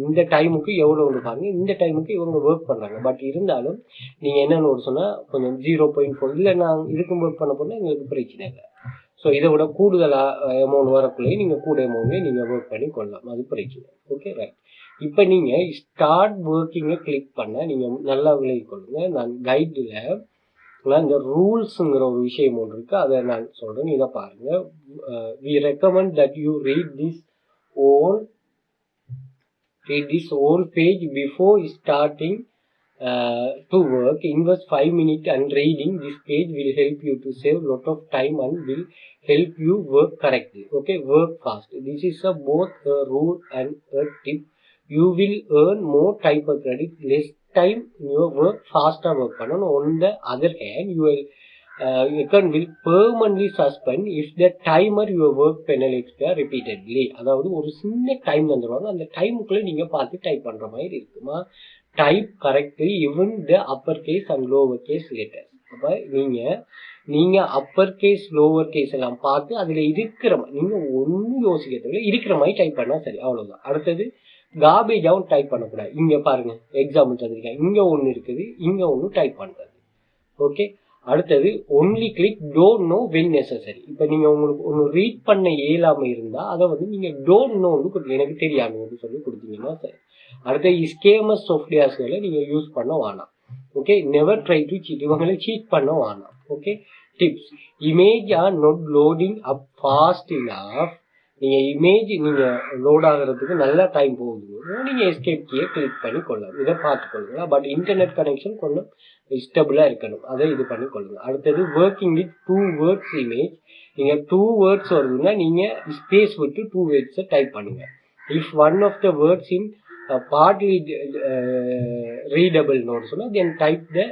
A: இந்த டைமுக்கு எவ்வளோ ஒன்று பாருங்கள், இந்த டைமுக்கு இவங்க ஒர்க் பண்ணுறாங்க. பட் இருந்தாலும் நீங்கள் என்னென்னு ஒரு சொன்னால் கொஞ்சம் 0.4 இல்லை நான் இதுக்கும் ஒர்க் பண்ண போனால் எங்களுக்கு பிரச்சனை இல்லை. ஸோ இதை விட கூடுதலாக அமௌண்ட் வரக்குள்ளேயே நீங்கள் கூட அமௌண்ட்லேயே நீங்கள் ஒர்க் பண்ணி கொள்ளலாம், அது பிரச்சனை. Okay, right. இப்போ நீங்கள் ஸ்டார்ட் ஒர்க்கிங்கை கிளிக் பண்ண நீங்கள் நல்லா விலகி கொள்ளுங்க. நான் கைடில் இந்த ரூல்ஸுங்கிற ஒரு விஷயம் ஒன்று இருக்குது, அதை நான் சொல்கிறேன். இதை பாருங்கள். we recommend that you read this whole page before starting to work. Invest 5 minutes and reading this page will help you to save lot of time and will help you work correctly. Okay, work fast. This is both a rule and a tip. You will earn more type of credit less time your work faster work பண்ணணும். On the other hand, your account will permanently suspend if the timer your work panel expire repeatedly. அதாவது ஒரு சின்ன time தந்துருவாங்க, அந்த டைமுக்குள்ள நீங்க பார்த்து type பண்ற மாதிரி இருக்குமா. Type correctly even the upper case and lower case letters. அப்ப நீங்க அப்பர் கேஸ் லோவர் கேஸ் எல்லாம் பார்த்து அதுல இருக்கிற நீங்க ஒன்னும் யோசிக்கிறதுல இருக்கிற மாதிரி டைப் பண்ணா சரி, அவ்வளவுதான். அடுத்தது கார்பேஜாவும் டைப் பண்ணக்கூடாது. இங்க பாருங்க எக்ஸாம்பிள் தந்திருக்கேன், இங்க ஒன்னு இருக்குது, இங்க ஒன்னு டைப் பண்றது. ஓகே, அடுத்தது only click don't know when necessary. இப்ப நீங்க உங்களுக்கு ஒன்னு ரீட் பண்ண இயலாம இருந்தா அதை வந்து நீங்க டோன்ட் நோ எனக்கு தெரியாதுன்னு சொல்லி கொடுத்தீங்கன்னா சரி. அடுத்தது ஸ்கேமஸ் சாஃப்ட்வேர்ஸ்களை நீங்க யூஸ் பண்ண வேணாம். Okay, never try to cheat, இவங்களை சீட் பண்ண வேணாம். Okay, tips, image are not loading up fast enough. நீங்க இமேஜ் நீங்க லோட் ஆகிறதுக்கு நல்ல டைம் போகுது, நீங்க எஸ்கேப் கீயை கிளிக் பண்ணி கொள்ளலாம், இதை பார்த்துக்கொள்ளுங்க. பட் இன்டர்நெட் கனெக்ஷன் கொஞ்சம் ஸ்டெபிளா இருக்கணும், அதை இது பண்ணி கொள்ளுங்க. அடுத்தது ஒர்க்கிங் வித் 2 words இமேஜ். நீங்க 2 words வருதுன்னா நீங்க ஸ்பேஸ் விட்டு 2 words டைப் பண்ணுங்க. If one of the words in partly readable note சொன்னா தென் டைப் த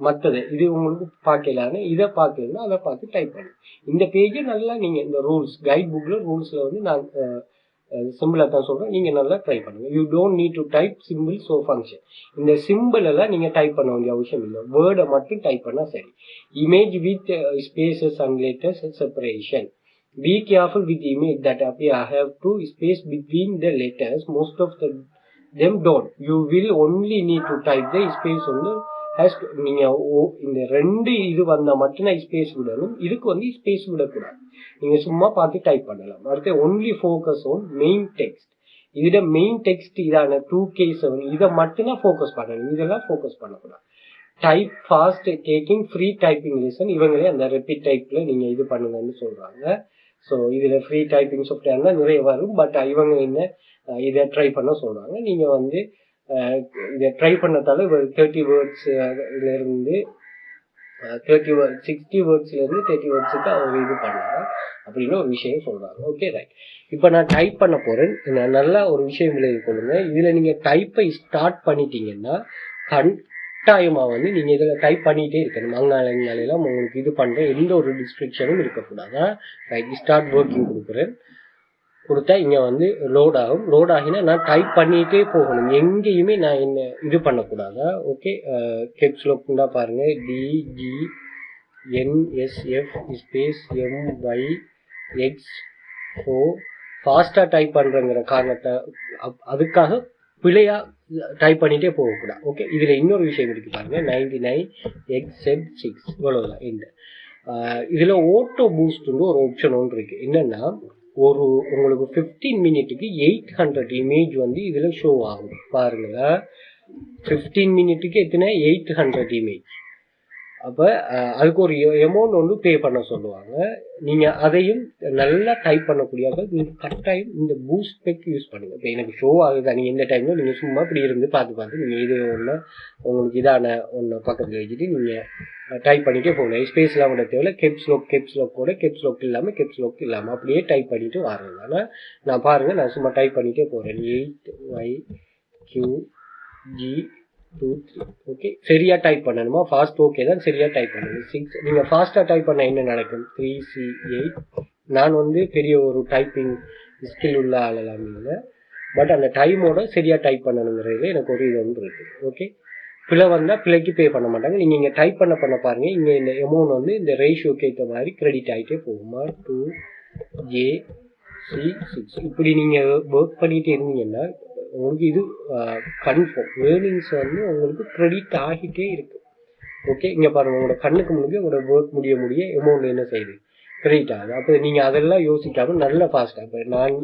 A: மற்றது. இது உங்களுக்கு பார்க்கலான்னு இதை பார்க்கலன்னா அதை பார்த்து டைப் பண்ணுங்க. இந்த பேஜை நல்லா நீங்க இந்த ரூல்ஸ் கைட் புக்ல ரூல்ஸ்ல வந்து நான் சிம்பிளா தான் சொல்றேன், நீங்க நல்லா ட்ரை பண்ணுங்க. You don't need to type simple so function. இந்த சிம்பிள் எல்லாம் நீங்க டைப் பண்ண வேண்டிய அவசியம் இல்லை, வேர்டை மட்டும் டைப் பண்ணா சரி. Image with spaces and letters separation. Be careful with image that appear. I have to space between the letters. Most of them don't. You will only need to type the space on the has to. நீங்க இந்த ரெண்டு இது வந்தா மட்டும் space விடணும், இதுக்கு வந்து space விடக்கூடாது. நீங்க சும்மா பார்த்து டைப் பண்ணலாம். அடுத்து only focus on main text. இதுல மெயின் டெக்ஸ்ட் இதான 2K7 இதை மட்டும் தான் ஃபோக்கஸ் பண்ணணும், இதெல்லாம் ஃபோக்கஸ் பண்ணக்கூடாது. Type fast taking free typing lesson. இவங்களே அந்த ரெப்பிட் டைப்ல நீங்க இது பண்ணுங்கன்னு சொல்றாங்க. ஸோ இதுல ஃப்ரீ டைப்பிங் சாஃப்ட்வேர்னா நிறைய வரும், பட் இவங்க என்ன இதை ட்ரை பண்ண சொல்றாங்க. நீங்க வந்து இதை ட்ரை பண்ணதால 30 வேர்ட்ஸ்ல இருந்து 60 வேர்ட்ஸ்ல இருந்து 30 வேர்ட்ஸுக்கு அவங்க இது பண்ணாங்க அப்படின்னு ஒரு விஷயம் சொல்றாங்க. ஓகே ரைட், இப்போ நான் டைப் பண்ண போறேன். நான் நல்லா ஒரு விஷயம் விளைவி கொள்ளுங்க. இதுல நீங்க டைப்பை ஸ்டார்ட் பண்ணிட்டீங்கன்னா கட்டாயமா வந்து நீங்க இதுல டைப் பண்ணிட்டே இருக்கணும். அங்காலையெல்லாம் உங்களுக்கு இது பண்ற எந்த ஒரு டிஸ்ட்ரிக்ஷனும் இருக்கக்கூடாது. ரைட், ஸ்டார்ட் ஒர்க்கிங் கொடுக்குறேன். கொடுத்தா இங்க வந்து லோட் ஆகும். லோட் ஆகினா நான் டைப் பண்ணிட்டே போகணும், எங்கேயுமே நான் என்ன இது பண்ணக்கூடாதா. ஓகே, கேப்ஸ் லாக் தான் பாருங்க, DGNSF ஸ்பேஸ் MYX4. ஃபாஸ்டா டைப் பண்றங்கிற காரணத்தை அதுக்காக பிழையா டைப் பண்ணிட்டே போகக்கூடாது. ஓகே, இதுல இன்னொரு விஷயம் இருக்கு பாருங்க, 99XZ6 இவ்வளவுதான். இந்த இதுல ஓட்டோ பூஸ்ட் ஒரு ஆப்ஷன் ஒன்று இருக்கு. என்னன்னா ஒரு உங்களுக்கு 15 மினிட்டுக்கு 800 இமேஜ் வந்து இதுல ஷோ ஆகும். பாருங்களா, 15 மினிட்டுக்கு எத்தனை 800 இமேஜ். அப்ப அதுக்கு ஒரு அமௌண்ட் வந்து பே பண்ண சொல்லுவாங்க. நீங்க அதையும் நல்லா டைப் பண்ணக்கூடியவங்க நீங்க கட்டாயம் இந்த பூஸ்ட் பெக் யூஸ் பண்ணுங்க. இப்போ எனக்கு ஷோ ஆகுதா, நீங்க எந்த டைம்ல நீங்க சும்மா இப்படி இருந்து பார்த்து நீங்க இது ஒன்று உங்களுக்கு இதான ஒன்று பக்கத்தில் வச்சுட்டு நீங்க டைப் பண்ணிட்டே போகணும். ஸ்பேஸ்லாம் விட தேவையில்ல. கேப்ஸ் லாக்கோட கேப்ஸ் லாக் இல்லாமல் அப்படியே டைப் பண்ணிட்டு வர்றது. ஆனால் நான் பாருங்க, நான் சும்மா டைப் பண்ணிட்டே போறேன். 8YQG23. ஓகே, சரியா டைப் பண்ணணுமா? ஃபாஸ்ட் ஓகே தான், சரியா டைப் பண்ணணும். 6 நீங்க ஃபாஸ்டா டைப் பண்ண என்ன நடக்கும்? 3C8. நான் வந்து பெரிய ஒரு டைப்பிங் ஸ்கில் உள்ள ஆளலாம் இல்லை, பட் அந்த டைமோட சரியா டைப் பண்ணணுங்கிறதுல எனக்கு ஒரு இது ஒன்று இருக்கு. ஓகே, பிழை வந்தா பிழைக்கு பே பண்ண மாட்டாங்க. நீங்க இங்க டைப் பண்ண பாருங்க, இங்க இந்த அமௌண்ட் வந்து இந்த ரேஷியோக்கு ஏற்ற மாதிரி கிரெடிட் ஆகிட்டே போகுமா. 2JC6 இப்படி நீங்க ஒர்க் பண்ணிட்டு இருந்தீங்கன்னா உங்களுக்கு இது கன்ஃபார்ம் ஏர்னிங்ஸ் வந்து உங்களுக்கு கிரெடிட் ஆகிட்டே இருக்கு. ஓகே, இங்க பாருங்க, உங்களோட கண்ணுக்கு முன்னாடி உங்களோட ஒர்க் முடிய அமௌண்ட் என்ன செய்யுது, கிரெடிட் ஆகுது. அப்போ நீங்க அதெல்லாம் யோசிக்காம நல்ல ஃபாஸ்டா, இப்போ நான்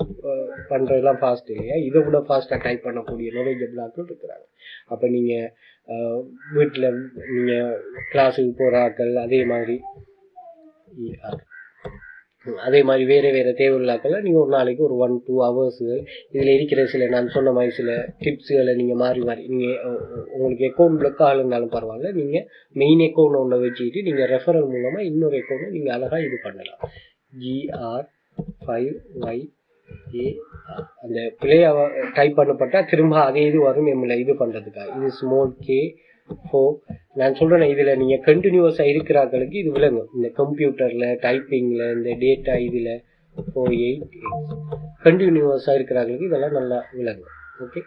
A: பண்றதெல்லாம் ஃபாஸ்ட் இல்லையா, இதை விட ஃபாஸ்டா டைப் பண்ணக்கூடிய நாலேஜபிள் ஆட்கள் இருக்கிறாங்க. அப்ப நீங்க வீட்டுல நீங்க கிளாஸுக்கு போற ஆட்கள், அதே மாதிரி வேற தேவையில்லாக்கள் நீங்க ஒரு நாளைக்கு ஒரு 1-2 hours இதுல இருக்கிற சில நான் சொன்ன மாதிரி சில டிப்ஸ்களை நீங்க மாறி நீங்க உங்களுக்கு அக்கௌண்ட் பிளாக் ஆகலன்னாலும் பரவாயில்ல, நீங்க மெயின் அக்கௌண்ட் ஒன்றை வச்சுக்கிட்டு நீங்க ரெஃபரல் மூலமா இன்னொரு அக்கௌண்ட் நீங்க அழகா இது பண்ணலாம். GR5Y அந்த பிழையை டைப் பண்ணப்பட்டால் திரும்ப அதே இது வரும் எம்மில் இது பண்ணுறதுக்காக. இது ஸ்மால் K4. நான் சொல்கிறேன், இதில் நீங்கள் கண்டினியூஸாக இருக்கிறார்களுக்கு இது விளங்கும். இந்த கம்ப்யூட்டரில் டைப்பிங்கில் இந்த டேட்டா இதில் 48X கண்டினியூஸாக இருக்கிறார்களுக்கு இதெல்லாம் நல்லா விளங்கும். ஓகே,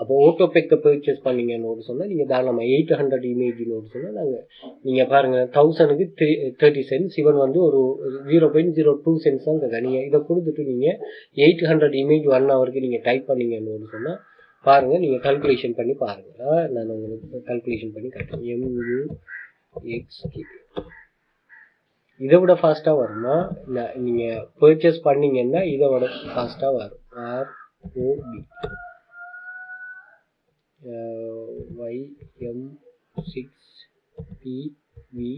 A: அப்போ ஆட்டோபேக்கை பர்ச்சேஸ் பண்ணீங்கன்னு சொன்னால் நீங்கள் தாராளமாக 800 இமேஜ்னு சொன்னால் நீங்கள் பாருங்கள் 1000க்கு 30 cents. இவன் வந்து ஒரு 0.02 cents தான் கேட்க. நீங்கள் இதை கொடுத்துட்டு நீங்கள் 800 இமேஜ் 1 ஹவருக்கு நீங்கள் டைப் பண்ணீங்கன்னு சொன்னால் பாருங்கள், நீங்கள் கால்குலேஷன் பண்ணி பாருங்கள். நான் உங்களுக்கு கால்குலேஷன் பண்ணி காட்டுறேன். MUXK இதை விட ஃபாஸ்ட்டாக வருமா? நீங்கள் பர்ச்சேஸ் பண்ணீங்கன்னா இதை விட ஃபாஸ்ட்டாக வரும். ROB YM6PV7Y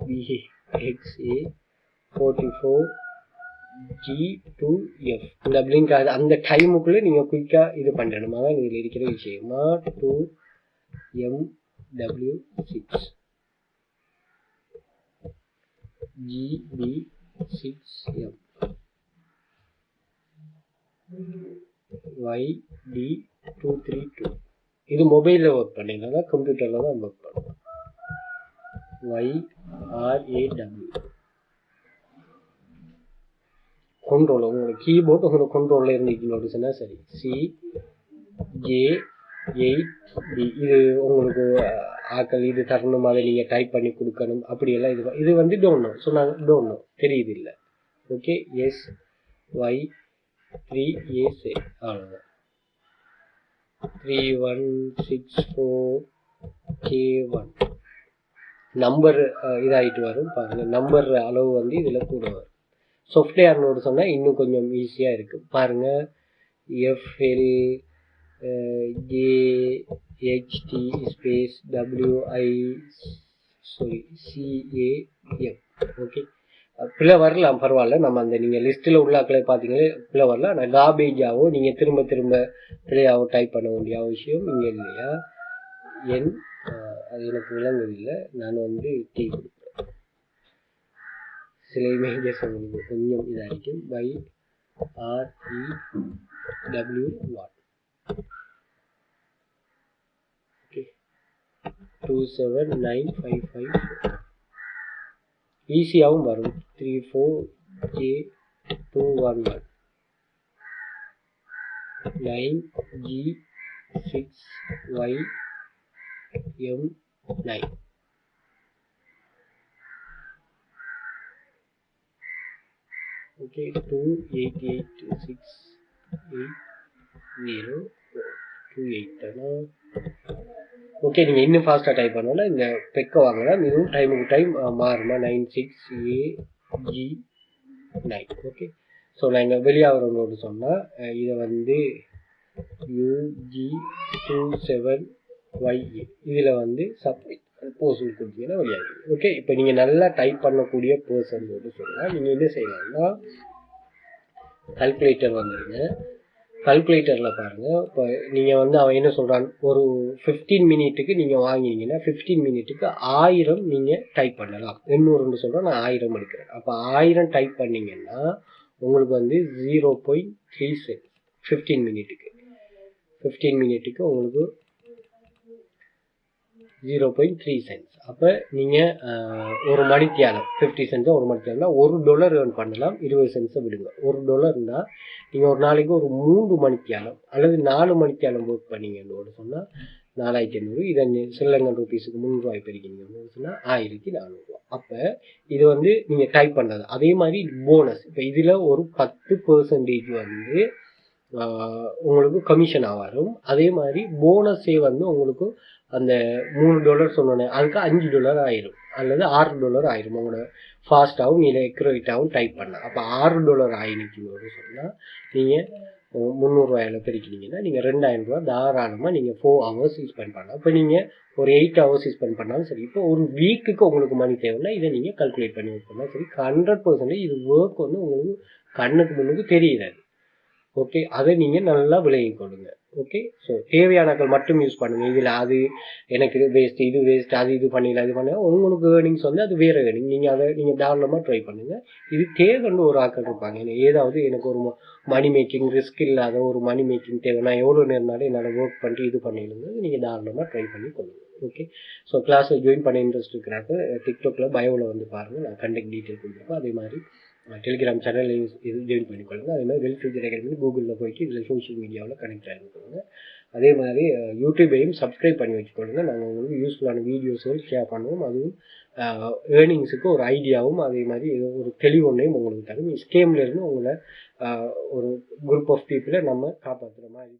A: 6MBXA 44G2F. இந்த பிளிங்க் ஆகுது அந்த டைமுக்குள்ளே நீங்கள் குயிக்காக இது பண்ணணும். அதான் இதில் இருக்கிற விஷயமா. 2MW6 GB6M YD232. இது மொபைலில் ஒர்க் பண்ணிங்கன்னா கம்ப்யூட்டரில் தான் ஒர்க் பண்ணணும். YRAW கண்ட்ரோல் உங்களோட கீபோர்டு உங்களோட கண்ட்ரோலில் இருந்துச்சுன்னு சொன்னால் சரி. CJ8B இது உங்களுக்கு ஆக்கள் இது தரணும், அதை நீங்கள் டைப் பண்ணி கொடுக்கணும், அப்படியெல்லாம் இது வந்து டோன்ட் நோ சொன்னாங்க. டோன்ட் நோ தெரியுது இல்லை. ஓகே, SY3AC அவ்வளோதான். 3164K1 நம்பர் இதாகிட்டு வரும். பாருங்கள், நம்பர் அளவு வந்து இதில் கூட வரும். சாஃப்ட்வேர்னோடு சொன்னால் இன்னும் கொஞ்சம் ஈஸியாக இருக்குது. பாருங்கள், FLJHT ஸ்பேஸ் CAM. ஓகே, பிள்ளை வரலாம், பரவாயில்ல. நம்ம அந்த நீங்கள் லிஸ்ட்டில் உள்ளாக்களை பார்த்தீங்களே பிள்ளை வரல. ஆனால் காபேஜாவோ நீங்கள் திரும்ப திரும்ப பிள்ளையாவோ டைப் பண்ண வேண்டிய அவசியம் இங்கே இல்லையா? அது எனக்கு விளங்குதில்லை. நான் வந்து டீ கொடுப்பேன். சில இமேஜஸ் உங்களுக்கு கொஞ்சம் இதாகிக்கும். YREW1 ஓகே 279554 ஈஸியாகவும் வரும். 34J211 9G6YM9 okay 288680288 okay. நீங்கள் இன்னும் ஃபாஸ்ட்டாக டைப் பண்ணோன்னா இந்த பெக்கை வாங்கலாம். இதுவும் டைமுக்கு டைம் மாறுமா? 96AG9. ஓகே, ஸோ நான் இங்கே வெளியாகிறவங்களோடு சொன்னால் இதை வந்து UG27YA இதில் வந்து சப்மிட் போஸ்ட் கொடுத்தீங்கன்னா வெளியாகுது. ஓகே, இப்போ நீங்கள் நல்லா டைப் பண்ணக்கூடிய பர்சனோடு சொன்னால் நீங்கள் என்ன செய்யலாம்னா கால்குலேட்டர் வந்துடுங்க. கால்குலேட்டரில் பாருங்கள், இப்போ நீங்கள் வந்து அவன் என்ன சொல்கிறான், ஒரு 15 மினிட்டுக்கு நீங்கள் வாங்கினீங்கன்னா 15 மினிட்டுக்கு 1000 நீங்கள் டைப் பண்ணலாம். 800 சொல்கிறோம், நான் 1000 எடுக்கிறேன். அப்போ 1000 டைப் பண்ணிங்கன்னா உங்களுக்கு வந்து 0.3 cents 15 மினிட்டுக்கு. 15 மினிட்டுக்கு உங்களுக்கு 0.3 cents. அப்போ நீங்கள் ஒரு மணித்தியாலம் 50 cents ஒரு மணித்தியாலம்னா $1 ஏர்ன் பண்ணலாம். 20 cents விடுங்க. $1 நீங்கள் ஒரு நாளைக்கு ஒரு 3 மணித்தியாலம் அல்லது 4 மணித்தியாலம் ஒர்க் பண்ணீங்கன்னு சொன்னால் 4500. இதை ஸ்ரீலங்கன் ருபீஸுக்கு 300 பெருக்கிங்கன்னு சொன்னால் 1400. அப்போ இது வந்து நீங்கள் டைப் பண்ணுறது. அதே மாதிரி போனஸ், இப்போ இதில் ஒரு 10% வந்து உங்களுக்கு கமிஷனாக வரும். அதே மாதிரி போனஸே வந்து உங்களுக்கு அந்த $3 சொன்னோன்னே அதுக்கு $5 ஆயிரும் அல்லது $6 ஆயிரும். உங்களோட ஃபாஸ்ட்டாகவும் இல்லை எக்யூரேட்டாகவும் டைப் பண்ண. அப்போ $6 ஆயிடுச்சுன்னு சொன்னால் நீங்கள் 300 ரூபாயில் பெருக்கினீங்கன்னா நீங்கள் 2000 ரூபா தாராளமாக நீங்கள் 4 hours ஸ்பெண்ட் பண்ணலாம். இப்போ நீங்கள் ஒரு 8 hours ஸ்பெண்ட் பண்ணாலும் சரி. இப்போ ஒரு வீக்குக்கு உங்களுக்கு மணி தேவைன்னா இதை நீங்கள் கால்குலேட் பண்ணி வைக்கணும். சரி, 100% இது ஒர்க் வந்து உங்களுக்கு கண்ணுக்கு முன்னுக்கு தெரியாது. ஓகே, அதை நீங்கள் நல்லா விளங்கி கொடுங்க. ஓகே. ஸோ தேவையானக்கள் மட்டும் யூஸ் பண்ணுங்க. இதில் அது எனக்கு வேஸ்ட், இது வேஸ்ட், அது இது பண்ணல, அது பண்ண உங்களுக்கு ஏர்னிங்ஸ் வந்து அது வேற ஏர்னிங். நீங்கள் தாராளமாக ட்ரை பண்ணுங்க. இது தேவைன்னு ஒரு ஆக்கள் இருப்பாங்க. ஏதாவது எனக்கு ஒரு மணி மேக்கிங் ரிஸ்க் இல்லாத ஒரு மணி மேக்கிங் தேவை, நான் எவ்வளோ நேரம்னாலும் என்னால் ஒர்க் பண்ணிட்டு இது பண்ணிடுங்க, நீங்கள் தாராளமாக ட்ரை பண்ணி கொள்ளுங்க. ஓகே. ஸோ கிளாஸை ஜாயின் பண்ண இன்ட்ரெஸ்ட் இருக்கிறாங்க, டிக்டாக்ல பயோவில் வந்து பாருங்கள், நான் கண்டக்ட் டீட்டெயில் கொடுத்துருப்பேன். அதே மாதிரி டெலிகிராம் சேனல் இது ஜாயின் பண்ணிக்கொள்ளுங்க. அதே மாதிரி வெல் ஃபியூச்சர் அகாடமி கூகுளில் போயிட்டு இதில் சோஷியல் மீடியாவில் கனெக்ட் ஆகிக்கொள்ளுங்க. அதே மாதிரி யூடியூபையும் சப்ஸ்கிரைப் பண்ணி வச்சுக்கொள்ளுங்க. நாங்கள் உங்களுக்கு யூஸ்ஃபுல்லான வீடியோஸும் ஷேர் பண்ணுவோம். அதுவும் ஏர்னிங்ஸுக்கு ஒரு ஐடியாவும் அதே மாதிரி ஒரு தெளிவொன்னையும் உங்களுக்கு தரும். ஸ்கேம்லேருந்து உங்களை ஒரு குரூப் ஆஃப் பீப்புளை நம்ம காப்பாற்றுற மாதிரி